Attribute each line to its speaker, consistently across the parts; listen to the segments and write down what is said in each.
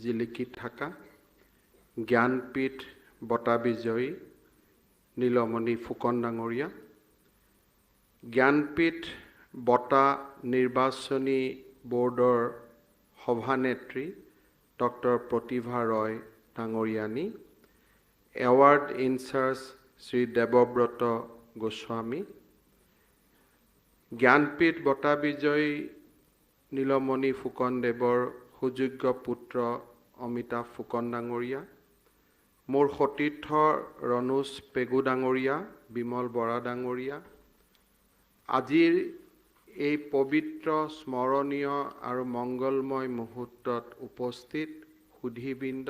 Speaker 1: জিলিকি থকা জ্ঞানপীঠ বঁটা বিজয়ী নীলমণি ফুকন ডাঙৰীয়া, জ্ঞানপীঠ বঁটা নিৰ্বাচনী বোৰ্ডৰ সভানেত্ৰী ডক্টৰ প্ৰতিভা ৰয় ডাঙৰীয়ানী, এৱাৰ্ড ইনচাৰ্জ শ্ৰী দেৱব্ৰত গোস্বামী, জ্ঞানপীঠ বঁটা বিজয়ী নীলমণি ফুকনদেৱৰ সুযোগ্য পুত্ৰ অমিতাভ ফুকন ডাঙৰীয়া, মোৰ সতীৰ্থ ৰণোজ পেগু ডাঙৰীয়া, বিমল বৰা ডাঙৰীয়া, আজিৰ এই পবিত্ৰ স্মৰণীয় আৰু মংগলময় মুহূৰ্তত উপস্থিত সুধীবৃন্দ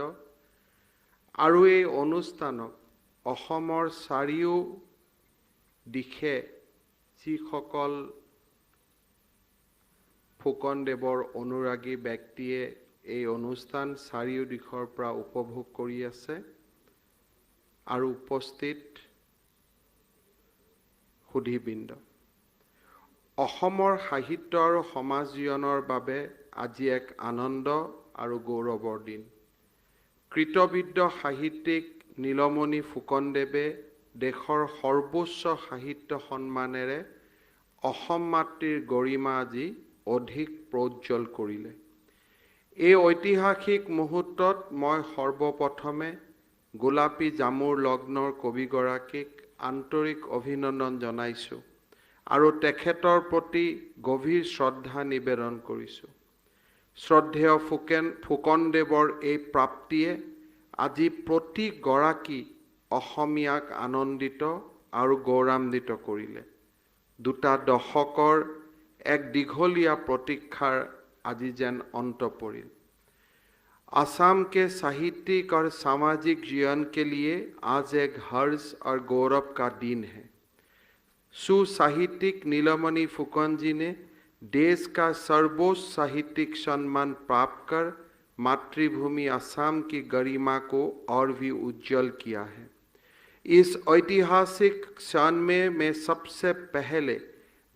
Speaker 1: আৰু এই অনুষ্ঠানক অসমৰ চাৰিও দিশে যিসকল ফুকনদেৱৰ অনুৰাগী ব্যক্তিয়ে এই অনুষ্ঠান চাৰিও দিশৰ পৰা উপভোগ কৰি আছে আৰু উপস্থিত সুধীবৃন্দ, অসমৰ সাহিত্য আৰু সমাজ জীৱনৰ বাবে আজি এক আনন্দ আৰু গৌৰৱৰ দিন। কৃতবিদ্য সাহিত্যিক নীলমণি ফুকনদেৱে দেশৰ সৰ্বোচ্চ সাহিত্য সন্মানেৰে অসম মাতৃৰ গৰিমা আজি অধিক প্ৰজ্বল কৰিলে। এই ঐতিহাসিক মুহূৰ্তত মই সৰ্বপ্ৰথমে গোলাপী জামুৰ লগ্নৰ কবিগৰাকীক আন্তৰিক অভিনন্দন জনাইছোঁ আৰু তেখেতৰ প্ৰতি গভীৰ শ্ৰদ্ধা নিবেদন কৰিছোঁ। শ্ৰদ্ধেয় ফুকনদেৱৰ এই প্ৰাপ্তিয়ে আজি প্ৰতিগৰাকী অসমীয়াক আনন্দিত আৰু গৌৰৱান্বিত কৰিলে। দুটা দশকৰ এক দীঘলীয়া প্ৰতীক্ষাৰ আজি যেন অন্ত পৰিল। असम के साहित्यिक और सामाजिक जीवन के लिए आज एक हर्ष और गौरव का दिन है। सुसाहित्यिक नीलमणि फुकन जी ने देश का सर्वोच्च साहित्यिक सम्मान प्राप्त कर मातृभूमि असम की गरिमा को और भी उज्जवल किया है। इस ऐतिहासिक क्षण में मैं सबसे पहले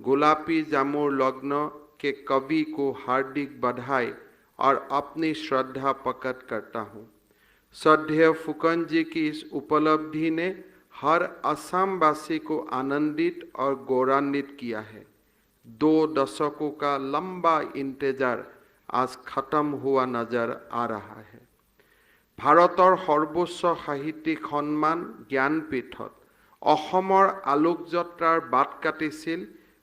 Speaker 1: गुलाबी जामुर लग्न के कवि को हार्दिक बधाई और अपनी श्रद्धा प्रकट करता हूँ। श्रद्धेय फुकन जी की इस उपलब्धि ने हर असमवासी को आनंदित और गौरवान्वित किया है। 2 दशकों का लंबा इंतजार आज खत्म हुआ नजर आ रहा है। भारतर सर्वोच्च साहित्यिक सम्मान ज्ञानपीठत অসমৰ আলোকযাত্ৰাৰ বাট কাটিছিল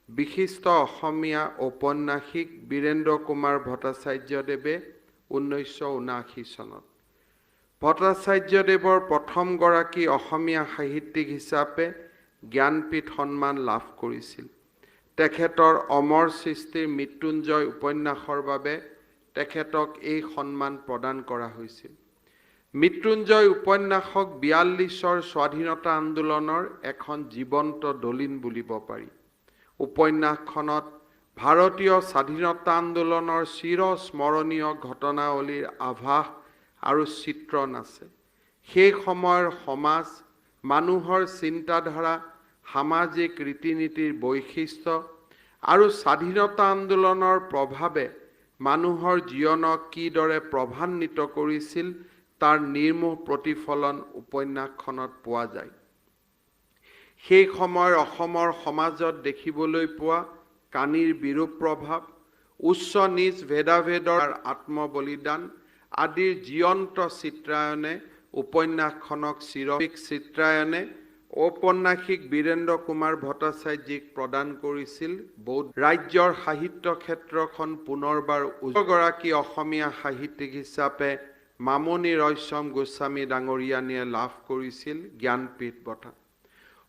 Speaker 1: বিশিষ্ট অসমীয়া ঔপন্যাসিক বীৰেন্দ্ৰ কুমাৰ ভট্টাচাৰ্যদেৱে 1979 চনত। ভট্টাচাৰ্যদেৱৰ প্ৰথমগৰাকী অসমীয়া সাহিত্যিক হিচাপে জ্ঞানপীঠ সন্মান লাভ কৰিছিল। তেখেতৰ অমৰ সৃষ্টিৰ মৃত্যুঞ্জয় উপন্যাসৰ বাবে তেখেতক এই সন্মান প্ৰদান কৰা হৈছিল। মৃত্যুঞ্জয় উপন্যাসক 42ৰ স্বাধীনতা আন্দোলনৰ এখন জীৱন্ত দলিন বুলিব পাৰি। উপন্যাসখনত ভাৰতীয় স্বাধীনতা আন্দোলনৰ চিৰস্মৰণীয় ঘটনাৱলীৰ আভাস আৰু চিত্ৰণ আছে। সেই সময়ৰ সমাজ, মানুহৰ চিন্তাধাৰা, সামাজিক ৰীতি নীতিৰ বৈশিষ্ট্য আৰু স্বাধীনতা আন্দোলনৰ প্ৰভাৱে মানুহৰ জীৱনক কিদৰে প্ৰভাৱান্বিত কৰিছিল তাৰ নিৰ্মোহ প্ৰতিফলন উপন্যাসখনত পোৱা যায়। সেই সময়ৰ অসমৰ সমাজত দেখিবলৈ পোৱা কানিৰ বিৰূপ প্ৰভাৱ, উচ্চ নিচ ভেদাভেদৰ আত্মবলিদান আদিৰ জীৱন্ত চিত্ৰায়নে উপন্যাসখনক চিত্ৰায়নে ঔপন্যাসিক বীৰেন্দ্ৰ কুমাৰ ভট্টাচাৰ্যক প্ৰদান কৰিছিল বৌদ্ধ ৰাজ্যৰ সাহিত্য ক্ষেত্ৰখন পুনৰবাৰ উজ্জ্বলগৰাকী অসমীয়া সাহিত্যিক হিচাপে মামণি ৰয়ছম গোস্বামী ডাঙৰীয়ানীয়ে লাভ কৰিছিল জ্ঞানপীঠ বঁটা।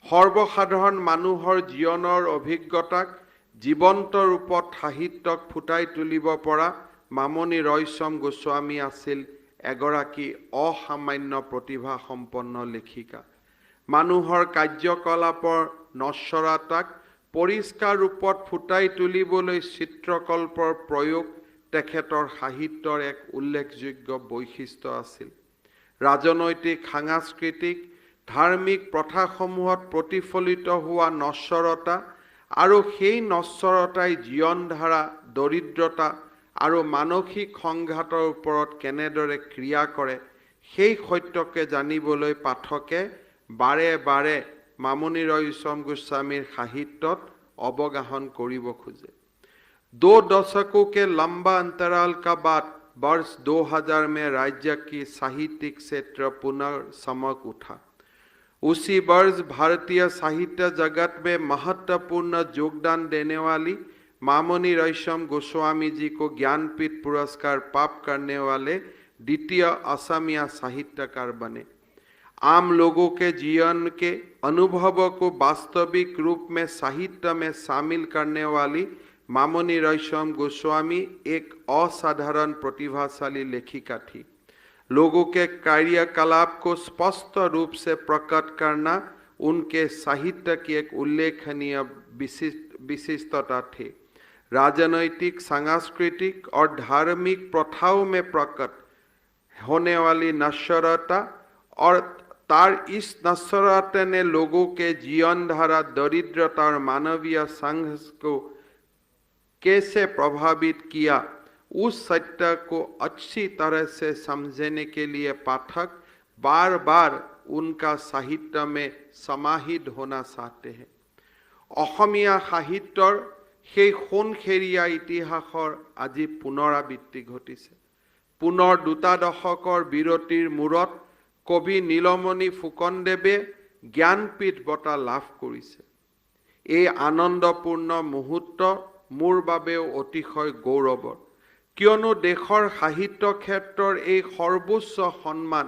Speaker 1: সৰ্বসাধাৰণ মানুহৰ জীৱনৰ অভিজ্ঞতাক জীৱন্ত ৰূপত সাহিত্যক ফুটাই তুলিব পৰা মামণি ৰয়ছম গোস্বামী আছিল এগৰাকী অসামান্য প্ৰতিভা সম্পন্ন লেখিকা। মানুহৰ কাৰ্যকলাপৰ নশ্বৰতাক পৰিষ্কাৰ ৰূপত ফুটাই তুলিবলৈ চিত্ৰকল্পৰ প্ৰয়োগ তেখেতৰ সাহিত্যৰ এক উল্লেখযোগ্য বৈশিষ্ট্য আছিল। ৰাজনৈতিক, সাংস্কৃতিক, ধাৰ্মিক প্ৰথাসমূহত প্ৰতিফলিত হোৱা নশ্বৰতা আৰু সেই নশ্বৰতাই জীৱনধাৰা, দৰিদ্ৰতা আৰু মানসিক সংঘাতৰ ওপৰত কেনেদৰে ক্ৰিয়া কৰে সেই সত্যকে জানিবলৈ পাঠকে বাৰে বাৰে মামনি ৰয়ছম গোস্বামীৰ সাহিত্যত अवगाहन करिब खोजे। 2 दशकों के लंबा अंतराल का बाद वर्ष 2000 में राज्य की साहित्यिक क्षेत्र पुनर्चमक उठा। उसी वर्ष भारतीय साहित्य जगत में महत्वपूर्ण योगदान देने वाली मामनी रयसम गोस्वामी जी को ज्ञानपीठ पुरस्कार प्राप्त करने वाले द्वितीय असमिया साहित्यकार बने। आम लोगों के जीवन के अनुभवों को वास्तविक रूप में साहित्य में शामिल करने वाली मामनी रयसम गोस्वामी एक असाधारण प्रतिभाशाली लेखिका थी। लोगों के कार्यकलाप को स्पष्ट रूप से प्रकट करना उनके साहित्य की एक उल्लेखनीय विशिष्टता थी। राजनैतिक, सांस्कृतिक और धार्मिक प्रथाओं में प्रकट होने वाली नश्वरता और तार इस नश्वरता ने लोगों के जीवन धारा, दरिद्रता और मानवीय संघर्ष को कैसे प्रभावित किया, उस सत्य को अच्छी तरह से समझने के लिए पाठक बार बार उनका साहित्य में समाहित होना चाहते हैं। অসমীয়া সাহিত্যৰ সেই সোণখেৰীয়া ইতিহাসৰ আজি পুনৰাবৃত্তি ঘটিছে। পুনৰ 2 দশকৰ বিৰতিৰ মূৰত কবি নীলমণি ফুকনদেৱে জ্ঞানপীঠ বঁটা লাভ কৰিছে। এই আনন্দপূৰ্ণ মুহূৰ্ত মোৰ বাবেও অতিশয় গৌৰৱৰ, কিয়নো দেশৰ সাহিত্য ক্ষেত্ৰৰ এই সৰ্বোচ্চ সন্মান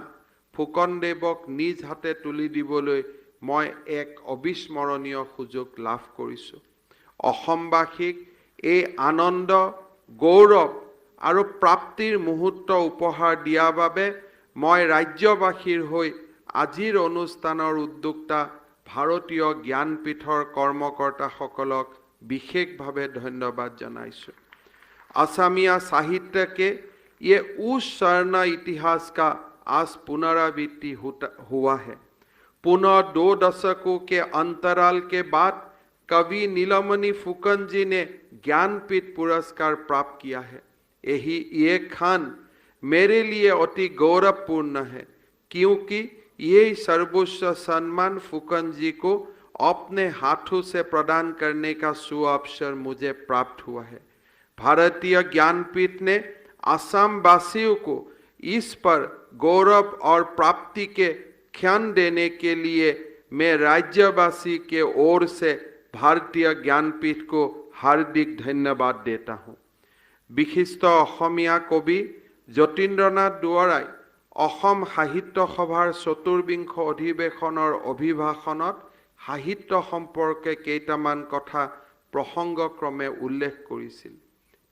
Speaker 1: ফুকনদেৱক নিজ হাতে তুলি দিবলৈ মই এক অবিস্মৰণীয় সুযোগ লাভ কৰিছোঁ। অসমবাসীক এই আনন্দ, গৌৰৱ আৰু প্ৰাপ্তিৰ মুহূৰ্ত উপহাৰ দিয়াৰ বাবে মই ৰাজ্যবাসীৰ হৈ আজিৰ অনুষ্ঠানৰ উদ্যোক্তা ভাৰতীয় জ্ঞানপীঠৰ কৰ্মকৰ্তাসকলক विशेषভাৱে धन्यवाद जनाइছোঁ। असमिया साहित्य के ये उस स्वर्ण इतिहास का आज पुनरावृत्ति हुआ है। पुनः 2 दशकों के अंतराल के बाद कवि नीलमणि फुकन जी ने ज्ञानपीठ पुरस्कार प्राप्त किया है। ये खान मेरे लिए अति गौरवपूर्ण है, क्योंकि ये सर्वोच्च सम्मान फुकन जी को अपने हाथों से प्रदान करने का सुअवसर मुझे प्राप्त हुआ है। भारतीय ज्ञानपीठ ने असम वासियों को इस पर गौरव और प्राप्ति के क्षण देने के लिए मैं राज्यवासी के ओर से भारतीय ज्ञानपीठ को हार्दिक धन्यवाद देता हूँ। विशिष्ट असमिया कवि যতীন্দ্ৰনাথ দুৱৰাই অসম সাহিত্য সভাৰ ৪৪ অধিৱেশনৰ অভিভাষণত সাহিত্য সম্পৰ্কে কেইটামান কথা প্ৰসংগক্ৰমে উল্লেখ কৰিছিল।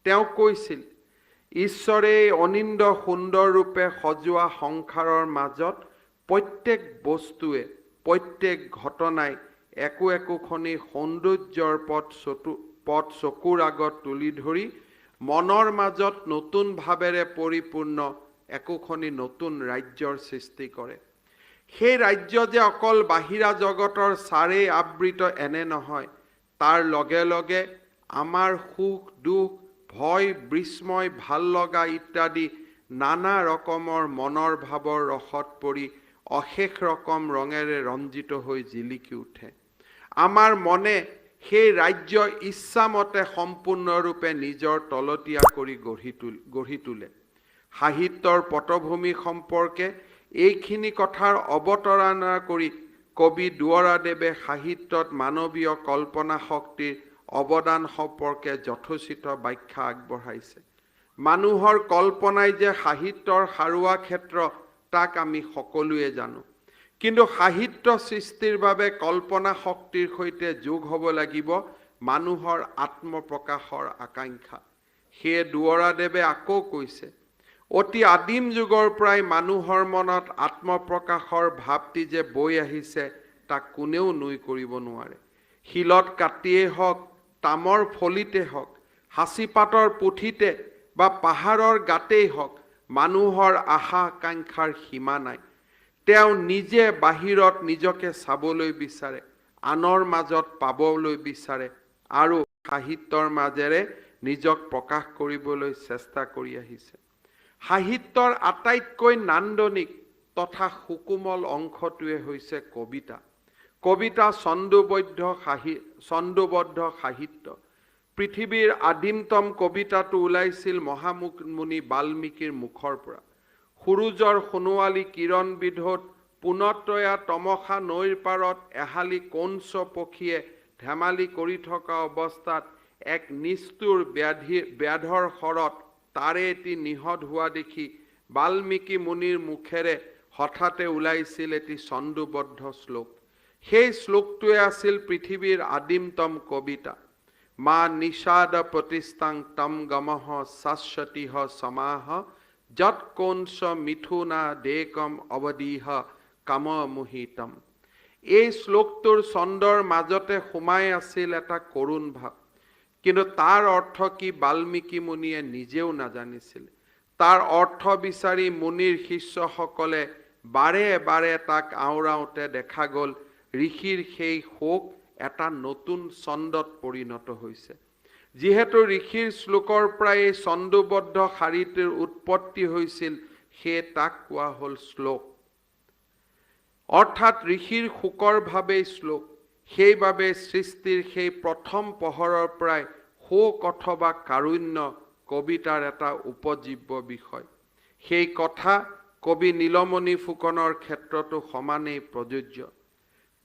Speaker 1: তেওঁ কৈছিল, ঈশ্বৰে অনিন্দ সুন্দৰ ৰূপে সজোৱা সংসাৰৰ মাজত প্ৰত্যেক বস্তুৱে, প্ৰত্যেক ঘটনাই একো একোখনি সৌন্দৰ্যৰ পথ চকুৰ আগত তুলি ধৰি মনৰ মাজত নতুন ভাৱেৰে পৰিপূৰ্ণ একোখনি নতুন ৰাজ্যৰ সৃষ্টি কৰে। সেই ৰাজ্য যে অকল বাহিৰা জগতৰ চাৰে আবৃত এনে নহয়, তাৰ লগে লগে আমাৰ সুখ দুখ, ভয় বিস্ময়, ভাল লগা ইত্যাদি নানা ৰকমৰ মনৰ ভাৱৰ ৰসত পৰি অশেষ ৰকম ৰঙেৰে ৰঞ্জিত হৈ জিলিকি উঠে। আমাৰ মনে সেই ৰাজ্য ইচ্ছামতে সম্পূৰ্ণৰূপে নিজৰ তলতীয়া কৰি গঢ়ি তোলে। সাহিত্যৰ পটভূমি সম্পৰ্কে এইখিনি কথাৰ অৱতাৰণা কৰি কবি দুৱৰাদেৱে সাহিত্যত মানৱীয় কল্পনা শক্তিৰ অৱদান সম্পৰ্কে যথোচিত ব্যাখ্যা আগবঢ়াইছে। মানুহৰ কল্পনাই যে সাহিত্যৰ সাৰুৱা ক্ষেত্ৰ, তাক আমি সকলোৱে জানো। কিন্তু সাহিত্য সৃষ্টিৰ বাবে কল্পনা শক্তিৰ সৈতে যোগ হ'ব লাগিব মানুহৰ আত্মপ্ৰকাশৰ আকাংক্ষা। সেয়ে দুৱৰাদেৱে আকৌ কৈছে, অতি আদিম যুগৰ পৰাই মানুহৰ মনত আত্মপ্ৰকাশৰ ভাৱটি যে বৈ আহিছে, তাক কোনেও নুই কৰিব নোৱাৰে। শিলত কাটিয়েই হওক, তামৰ ফলিতে হওক, সাঁচিপাতৰ পুথিতে বা পাহাৰৰ গাতেই হওক, মানুহৰ আশা আকাংক্ষাৰ সীমা নাই। তেওঁ নিজে বাহিৰত নিজকে চাবলৈ বিচাৰে, আনৰ মাজত পাবলৈ বিচাৰে আৰু সাহিত্যৰ মাজেৰে নিজক প্ৰকাশ কৰিবলৈ চেষ্টা কৰি আহিছে। সাহিত্যৰ আটাইতকৈ নান্দনিক তথা সুকোমল অংশটোৱে হৈছে কবিতা। কবিতা ছন্দোবদ্ধ সাহিত্য। পৃথিৱীৰ আদিমতম কবিতাটো ওলাইছিল মহামুনি বাল্মীকিৰ মুখৰ পৰা। সূৰুজৰ সোণোৱালী কিৰণ বিধত পুনতয়া তমসা নৈৰ পাৰত এহালি কৌঞ্চ পক্ষীয়ে ধেমালি কৰি থকা অৱস্থাত এক নিষ্ঠুৰ ব্যাধৰ শৰত তাৰে এটি নিহত হোৱা দেখি বাল্মীকি মুনিৰ মুখেৰে হঠাতে ওলাইছিল এটি ছন্দোবদ্ধ শ্লোক। সেই শ্লোকটোৱে আছিল পৃথিৱীৰ আদিমতম কবিতা। মা নিষাদ প্ৰতিষ্ঠাং তম গমঃ শাশ্বতিহ সমাহ যৎ কৌঞ্চ মিথুনা দেকম অৱদীহ কামমোহিতম। এই শ্লোকটোৰ ছন্দৰ মাজতে সোমাই আছিল এটা কৰুণ ভাৱ। কিন্তু তাৰ অৰ্থ কি বাল্মীকি মুনিয়ে নিজেও নাজানিছিল। তাৰ অৰ্থ বিচাৰি মুনিৰ শিষ্যসকলে বাৰে বাৰে তাক আওৰাওঁতে দেখা গ'ল ঋষিৰ সেই শোক এটা নতুন ছন্দত পৰিণত হৈছে। যিহেতু ঋষিৰ শ্লোকৰ পৰাই এই ছন্দোবদ্ধ শাৰীটোৰ উৎপত্তি হৈছিল, সেয়ে তাক কোৱা হ'ল শ্লোক। অৰ্থাৎ ঋষিৰ শোকৰ ভাৱেই শ্লোক। সেইবাবে সৃষ্টিৰ সেই প্ৰথম পহৰৰ পৰাই শোক অথবা কাৰুণ্য কবিতাৰ এটা উপজীব্য বিষয়। সেই কথা কবি নীলমণি ফুকনৰ ক্ষেত্ৰতো সমানেই প্ৰযোজ্য।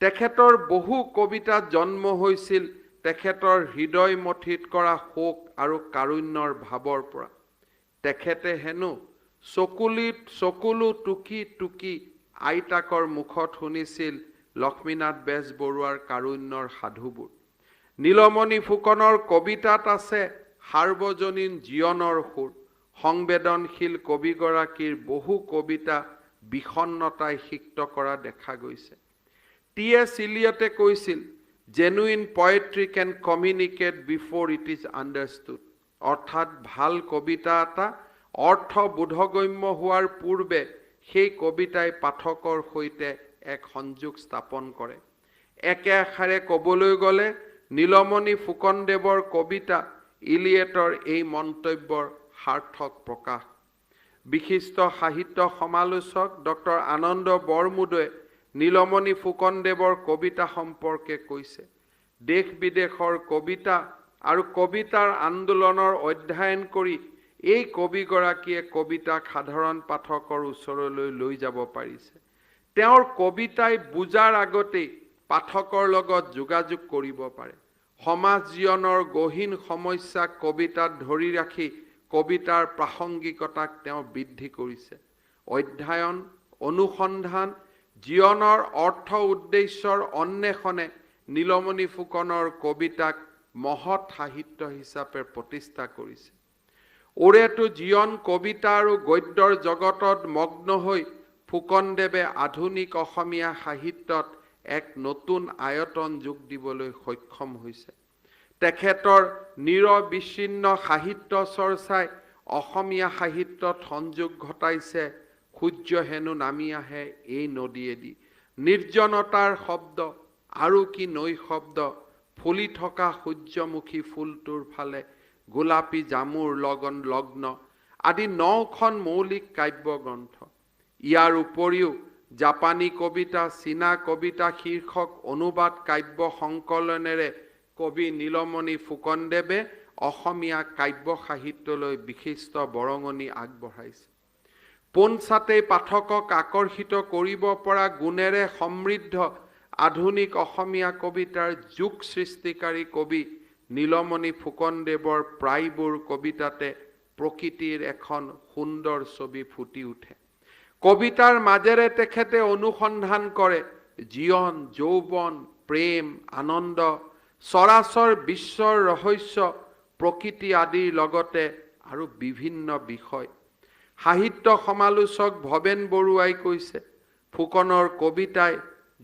Speaker 1: তেখেতৰ বহু কবিতা জন্ম হৈছিল তেখেতৰ হৃদয় মথিত কৰা শোক আৰু কাৰুণ্যৰ ভাৱৰ পৰা। তেখেতে হেনো চকুলো টুকি টুকি আইতাকৰ মুখত শুনিছিল লক্ষ্মীনাথ বেজবৰুৱাৰ কাৰুণ্যৰ সাধুবোৰ। নীলমণি ফুকনৰ কবিতাত আছে সাৰ্বজনীন জীৱনৰ সুৰ। সংবেদনশীল কবিগৰাকীৰ বহু কবিতা বিষণ্ণতাই সিক্ত কৰা দেখা গৈছে। T.S. ইলিয়টে কৈছিল, genuine poetry can communicate before it is understood. অৰ্থাৎ ভাল কবিতা এটা অৰ্থ বোধগম্য হোৱাৰ পূৰ্বে সেই কবিতাই পাঠকৰ সৈতে এক সংযোগ স্থাপন কৰে। একে আষাৰে ক'বলৈ গ'লে নীলমণি ফুকনদেৱৰ কবিতা ইলিয়টৰ এই মন্তব্যৰ সাৰ্থক প্ৰকাশ। বিশিষ্ট সাহিত্য সমালোচক ডক্টৰ আনন্দ বৰমুদৈ নীলমণি ফুকনদেৱৰ কবিতা সম্পৰ্কে কৈছে, দেশ বিদেশৰ কবিতা আৰু কবিতাৰ আন্দোলনৰ অধ্যয়ন কৰি এই কবিগৰাকীয়ে কবিতাক সাধাৰণ পাঠকৰ ওচৰলৈ লৈ যাব পাৰিছে। তেওঁৰ কবিতাই বুজাৰ আগতেই পাঠকৰ লগত যোগাযোগ কৰিব পাৰে। সমাজ জীৱনৰ গহীন সমস্যাক কবিতাত ধৰি ৰাখি কবিতাৰ প্ৰাসংগিকতাক তেওঁ বৃদ্ধি কৰিছে। অধ্যয়ন, অনুসন্ধান, জীৱনৰ অৰ্থ উদ্দেশ্যৰ অন্বেষণে নীলমণি ফুকনৰ কবিতাক মহৎ সাহিত্য হিচাপে প্ৰতিষ্ঠা কৰিছে। ওৰেতো জীৱন কবিতা আৰু গদ্যৰ জগতত মগ্ন হৈ ফুকনদেৱে আধুনিক অসমীয়া সাহিত্যত এক নতুন আয়তন যোগ দিবলৈ সক্ষম হৈছে। তেখেতৰ নিৰবিচ্ছিন্ন সাহিত্য চৰ্চাই অসমীয়া সাহিত্যত সংযোগ ঘটাইছে। সূৰ্য হেনো নামি আহে এই নদীয়েদি, নিৰ্জনতাৰ শব্দ আৰু কি নৈ শব্দ, ফুলি থকা সূৰ্যমুখী ফুলটোৰ ফালে গোলাপী জামুৰ লগ্ন আদি 9খন মৌলিক কাব্য গ্ৰন্থ। ইয়াৰ উপৰিও জাপানী কবিতা, চীনা কবিতা শীৰ্ষক অনুবাদ কাব্য সংকলনেৰে কবি নীলমণি ফুকনদেৱে অসমীয়া কাব্য সাহিত্যলৈ বিশিষ্ট বৰঙণি আগবঢ়াইছে। পোনছাতেই পাঠকক আকৰ্ষিত কৰিব পৰা গুণেৰে সমৃদ্ধ আধুনিক অসমীয়া কবিতাৰ যুগ সৃষ্টিকাৰী কবি নীলমণি ফুকনদেৱৰ প্ৰায়বোৰ কবিতাতে প্ৰকৃতিৰ এখন সুন্দৰ ছবি ফুটি উঠে। কবিতাৰ মাজেৰে তেখেতে অনুসন্ধান কৰে জীৱন, যৌৱন, প্ৰেম, আনন্দ, চৰাচৰ বিশ্বৰ ৰহস্য, প্ৰকৃতি আদিৰ লগতে আৰু বিভিন্ন বিষয়। সাহিত্য সমালোচক ভৱেন বৰুৱাই কৈছে, ফুকনৰ কবিতাই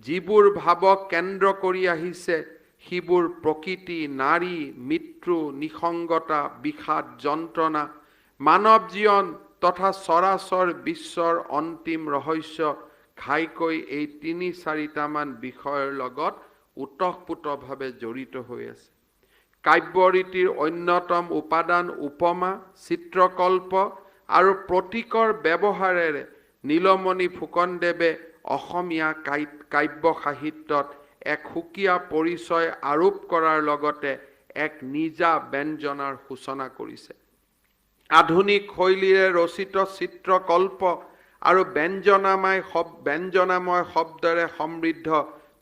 Speaker 1: যিবোৰ ভাৱক কেন্দ্ৰ কৰি আহিছে সিবোৰ প্ৰকৃতি, নাৰী, মৃত্যু, নিসংগতা, বিষাদ, যন্ত্ৰণা, মানৱ জীৱন তথা চৰাচৰ বিশ্বৰ অন্তিম ৰহস্য ঘাইকৈ এই 3-4টামান বিষয়ৰ লগত ওতঃপ্ৰোতভাৱে জড়িত হৈ আছে। কাব্যৰীতিৰ অন্যতম উপাদান উপমা, চিত্ৰকল্প আৰু প্ৰতীকৰ ব্যৱহাৰেৰে নীলমণি ফুকনদেৱে অসমীয়া কাব্য সাহিত্যত এক সুকীয়া পৰিচয় আৰোপ কৰাৰ লগতে এক নিজা ব্যঞ্জনাৰ সূচনা কৰিছে। আধুনিক শৈলীৰে ৰচিত চিত্ৰকল্প আৰু ব্যঞ্জনাময় শব্দৰে সমৃদ্ধ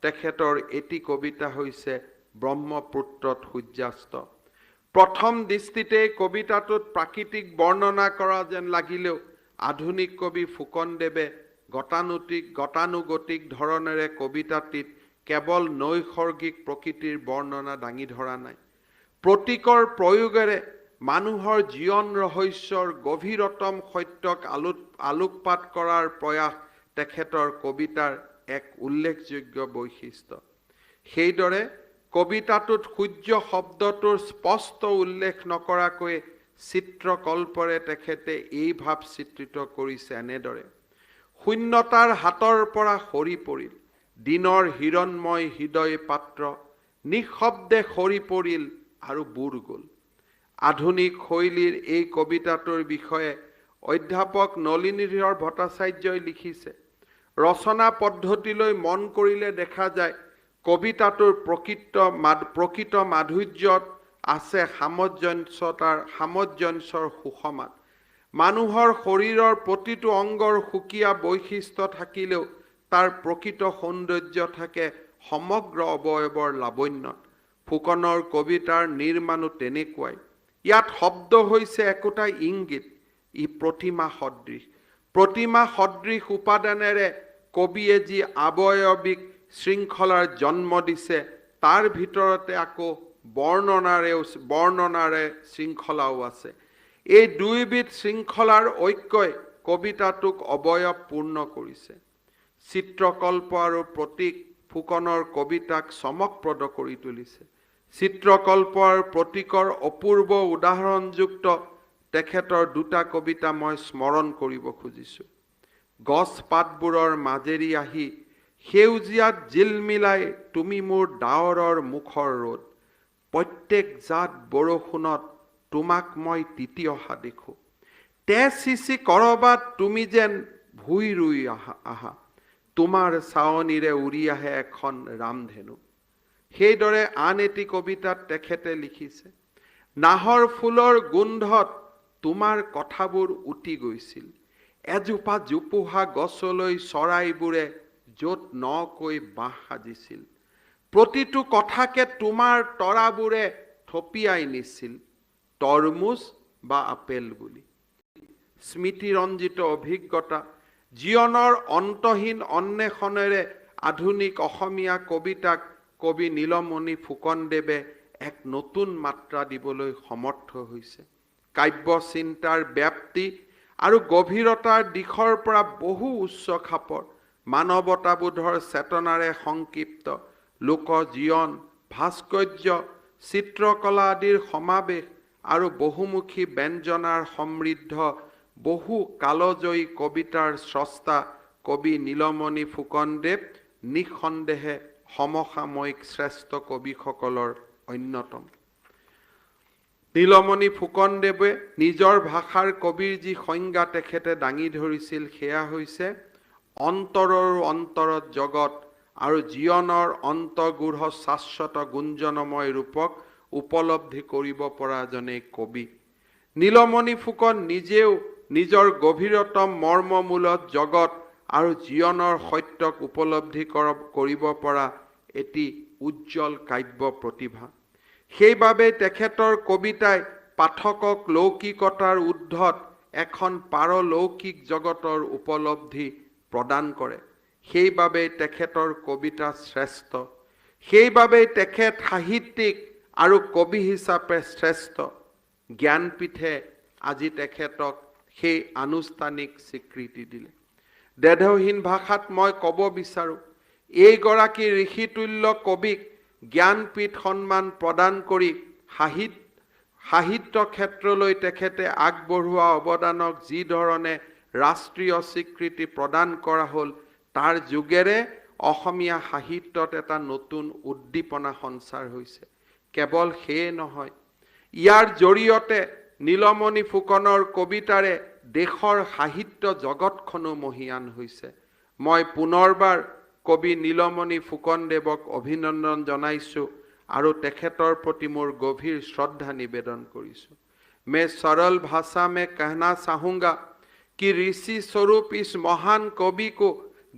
Speaker 1: তেখেতৰ এটি কবিতা হৈছে ব্ৰহ্মপুত্ৰত সূৰ্যাস্ত। প্ৰথম দৃষ্টিতে কবিতাটোত প্ৰাকৃতিক বৰ্ণনা কৰা যেন লাগিলেও আধুনিক কবি ফুকনদেৱে গতানুগতিক ধৰণেৰে কবিতাটিত কেৱল নৈসৰ্গিক প্ৰকৃতিৰ বৰ্ণনা দাঙি ধৰা নাই। প্ৰতীকৰ প্ৰয়োগেৰে মানুহৰ জীৱন ৰহস্যৰ গভীৰতম সত্যক আলোকপাত কৰাৰ প্ৰয়াস তেখেতৰ কবিতাৰ এক উল্লেখযোগ্য বৈশিষ্ট্য। সেইদৰে কবিতাটোত সূৰ্য শব্দটোৰ স্পষ্ট উল্লেখ নকৰাকৈ চিত্ৰকল্পৰে তেখেতে এই ভাৱ চিত্ৰিত কৰিছে এনেদৰে: শূন্যতাৰ হাতৰ পৰা সৰি পৰিল দিনৰ হিৰণময় হৃদয় পাত্ৰ, নিঃশব্দে সৰি পৰিল আৰু বুৰ গ'ল। আধুনিক শৈলীৰ এই কবিতাটোৰ বিষয়ে অধ্যাপক নলিনীধৰ ভট্টাচাৰ্যই লিখিছে, ৰচনা পদ্ধতিলৈ মন কৰিলে দেখা যায় কবিতাটোৰ প্ৰকৃত মাধুৰ্যত আছে সামঞ্জস্যৰ সুষমাত। মানুহৰ শৰীৰৰ প্ৰতিটো অংগৰ সুকীয়া বৈশিষ্ট্য থাকিলেও তাৰ প্ৰকৃত সৌন্দৰ্য থাকে সমগ্ৰ অৱয়ৱৰ লাৱণ্যত। ফুকনৰ কবিতাৰ নিৰ্মাণো তেনেকুৱাই। ইয়াত শব্দ হৈছে একোটা ইংগিত, ই প্ৰতিমা সদৃশ উপাদানেৰে কবিয়ে যি আৱয়বিক শৃংখলাৰ জন্ম দিছে তাৰ ভিতৰতে আকৌ বৰ্ণনাৰে শৃংখলাও আছে। এই দুইবিধ শৃংখলাৰ ঐক্যই কবিতাটোক অৱয়বপূৰ্ণ কৰিছে। চিত্ৰকল্প আৰু প্ৰতীক ফুকনৰ কবিতাক চমকপ্ৰদ কৰি তুলিছে। চিত্ৰকল্প আৰু প্ৰতীকৰ অপূৰ্ব উদাহৰণযুক্ত তেখেতৰ দুটা কবিতা মই স্মৰণ কৰিব খুজিছোঁ। গছ পাতবোৰৰ মাজেৰি আহি সেউজীয়াত জিলমিলাই তুমি মোৰ ডাৱৰৰ মুখৰ ৰ'দ, প্ৰত্যেক জাত বৰষুণত তোমাক মই তিতি অহা দেখোঁ, তেজ সিঁচি কৰবাত তুমি যেন ভুই ৰুই আহা, তোমাৰ চাৱনিৰে উৰি আহে এখন ৰামধেনু। সেইদৰে আন এটি কবিতাত তেখেতে লিখিছে, নাহৰ ফুলৰ গোন্ধত তোমাৰ কথাবোৰ উটি গৈছিল, এজোপা জোপোহা গছলৈ চৰাইবোৰে য'ত নকৈ বাঁহ সাজিছিল, প্ৰতিটো কথাকে তোমাৰ তৰাবোৰে থপিয়াই নিছিল, তৰমুজ বা আপেল বুলি। স্মৃতিৰঞ্জিত অভিজ্ঞতা, জীৱনৰ অন্তহীন অন্বেষণেৰে আধুনিক অসমীয়া কবিতাক কবি নীলমণি ফুকনদেৱে এক নতুন মাত্ৰা দিবলৈ সমৰ্থ হৈছে। কাব্য চিন্তাৰ ব্যাপ্তি আৰু গভীৰতাৰ দিশৰ পৰা বহু উচ্চ খাপৰ মানৱতাবোধৰ চেতনাৰে সংক্ষিপ্ত লোকজীৱন, ভাস্কৰ্য, চিত্ৰকলা আদিৰ সমাৱেশ আৰু বহুমুখী ব্যঞ্জনাৰ সমৃদ্ধ বহু কালজয়ী কবিতাৰ স্ৰষ্টা কবি নীলমণি ফুকনদেৱ নিঃসন্দেহে সমসাময়িক শ্ৰেষ্ঠ কবিসকলৰ অন্যতম। নীলমণি ফুকনদেৱে নিজৰ ভাষাৰ কবিৰ যি সংজ্ঞা তেখেতে দাঙি ধৰিছিল সেয়া হৈছে অন্তৰৰ অন্তৰত জগত আৰু জীৱনৰ অন্তৰ্গূঢ় শাশ্বত গুঞ্জনময় ৰূপক উপলব্ধি কৰিব পৰা এজনে কবি। নীলমণি ফুকন নিজেও নিজৰ গভীৰতম মৰ্মমূলত জগত আৰু জীৱনৰ সত্যক উপলব্ধি কৰিব পৰা এটি উজ্জ্বল কাব্য প্ৰতিভা। সেইবাবে তেখেতৰ কবিতাই পাঠকক লৌকিকতাৰ ঊৰ্ধ্বত এখন পাৰলৌকিক জগতৰ উপলব্ধি প্ৰদান কৰে। সেইবাবেই তেখেতৰ কবিতা শ্ৰেষ্ঠ। সেইবাবেই তেখেত সাহিত্যিক আৰু কবি হিচাপে শ্ৰেষ্ঠ। জ্ঞানপীঠে আজি তেখেতক সেই আনুষ্ঠানিক স্বীকৃতি দিলে। দ্বেধহীন ভাষাত মই ক'ব বিচাৰোঁ, এইগৰাকী ঋষিতুল্য কবিক জ্ঞানপীঠ সন্মান প্ৰদান কৰি সাহিত্য ক্ষেত্ৰলৈ তেখেতে আগবঢ়োৱা অৱদানক যি ধৰণে ৰাষ্ট্ৰীয় স্বীকৃতি প্ৰদান কৰা হ'ল, তাৰ যোগেৰে অসমীয়া সাহিত্যত এটা নতুন উদ্দীপনা সঞ্চাৰ হৈছে। কেৱল সেয়ে নহয়, ইয়াৰ জৰিয়তে নীলমণি ফুকনৰ কবিতাৰে দেশৰ সাহিত্য জগতখনো মহীয়ান হৈছে। মই পুনৰবাৰ কবি নীলমণি ফুকনদেৱক অভিনন্দন জনাইছোঁ আৰু তেখেতৰ প্ৰতি মোৰ গভীৰ শ্ৰদ্ধা নিবেদন কৰিছোঁ। मैं सरल भाषा में कहना चाहूँगा कि ऋषि स्वरूप इस महान कवि को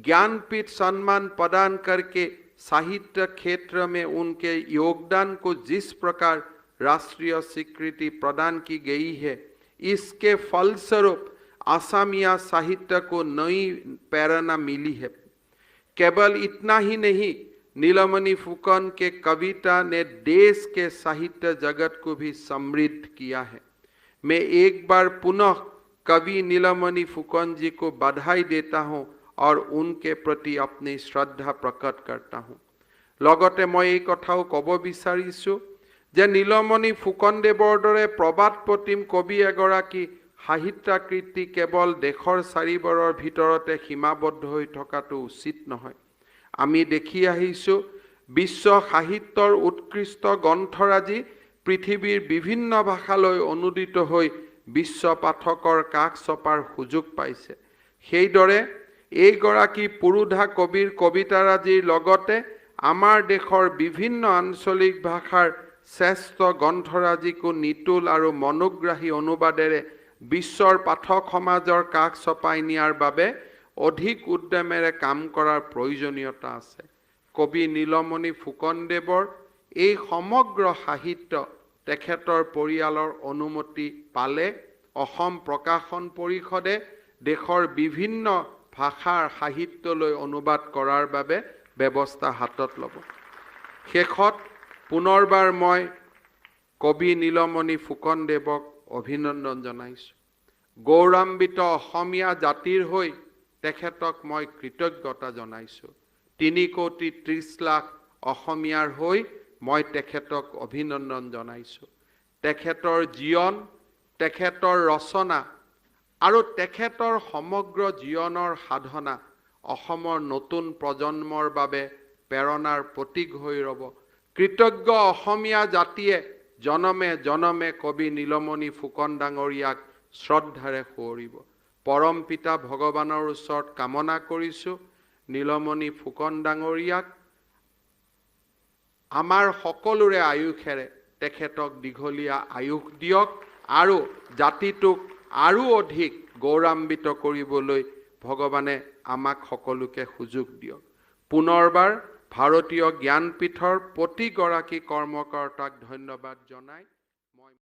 Speaker 1: ज्ञानपीठ सम्मान प्रदान करके साहित्य क्षेत्र में उनके योगदान को जिस प्रकार राष्ट्रीय स्वीकृति प्रदान की गई है, इसके फलस्वरूप असमिया साहित्य को नई प्रेरणा मिली है। केवल इतना ही नहीं, नीलमणि फुकन के कविता ने देश के साहित्य जगत को भी समृद्ध किया है। मैं एक बार पुनः कवि नीलमणि फुकन जी को बधाई देता हूँ और उनके प्रति अपनी श्रद्धा प्रकट करता हूँ। लगते मैं এই কথাও কব বিচাৰিছোঁ যে নীলমণি ফুকনদেৱৰ দৰে প্ৰবাদ প্ৰতিম কবি এগৰাকী সাহিত্যাকৃতি কেৱল দেশৰ চাৰিবৰৰ ভিতৰতে সীমাবদ্ধ হৈ থকাটো উচিত নহয়। আমি দেখি আহিছোঁ বিশ্ব সাহিত্যৰ উৎকৃষ্ট গ্ৰন্থৰাজি পৃথিৱীৰ বিভিন্ন ভাষালৈ অনুদিত হৈ বিশ্ব পাঠকৰ কাষ চপাৰ সুযোগ পাইছে। সেইদৰে এইগৰাকী পুৰুধা কবিৰ কবিতাৰাজিৰ লগতে আমাৰ দেশৰ বিভিন্ন আঞ্চলিক ভাষাৰ শ্ৰেষ্ঠ গ্ৰন্থৰাজিকো নিতুল আৰু মনোগ্ৰাহী অনুবাদেৰে বিশ্বৰ পাঠক সমাজৰ কাষ চপাই নিয়াৰ বাবে অধিক উদ্যমেৰে কাম কৰাৰ প্ৰয়োজনীয়তা আছে। কবি নীলমণি ফুকনদেৱৰ এই সমগ্ৰ সাহিত্য তেখেতৰ পৰিয়ালৰ অনুমতি পালে অসম প্ৰকাশন পৰিষদে দেশৰ বিভিন্ন ভাষাৰ সাহিত্যলৈ অনুবাদ কৰাৰ বাবে ব্যৱস্থা হাতত ল'ব। শেষত পুনৰবাৰ মই কবি নীলমণি ফুকনদেৱক অভিনন্দন জনাইছোঁ। গৌৰৱান্বিত অসমীয়া জাতিৰ হৈ তেখেতক মই কৃতজ্ঞতা জনাইছোঁ। 3,30,00,000 অসমীয়াৰ হৈ মই তেখেতক অভিনন্দন জনাইছোঁ। তেখেতৰ জীৱন, তেখেতৰ ৰচনা আৰু তেখেতৰ সমগ্ৰ জীৱনৰ সাধনা অসমৰ নতুন প্ৰজন্মৰ বাবে প্ৰেৰণাৰ প্ৰতীক হৈ ৰ'ব। কৃতজ্ঞ অসমীয়া জাতিয়ে জনমে জনমে কবি নীলমণি ফুকন ডাঙৰীয়াক শ্ৰদ্ধাৰে সুঁৱৰিব। পৰম পিতা ভগৱানৰ ওচৰত কামনা কৰিছোঁ নীলমণি ফুকন ডাঙৰীয়াক আমাৰ সকলোৰে আয়ুসেৰে তেখেতক দীঘলীয়া আয়ুস দিয়ক আৰু জাতিটোক আৰু অধিক গৌৰৱান্বিত কৰিবলৈ ভগৱানে আমাক সকলোকে সুযোগ দিয়ক। পুনৰবাৰ ভাৰতীয় জ্ঞানপীঠৰ প্ৰতিগৰাকী কৰ্মকৰ্তাক ধন্যবাদ জনাই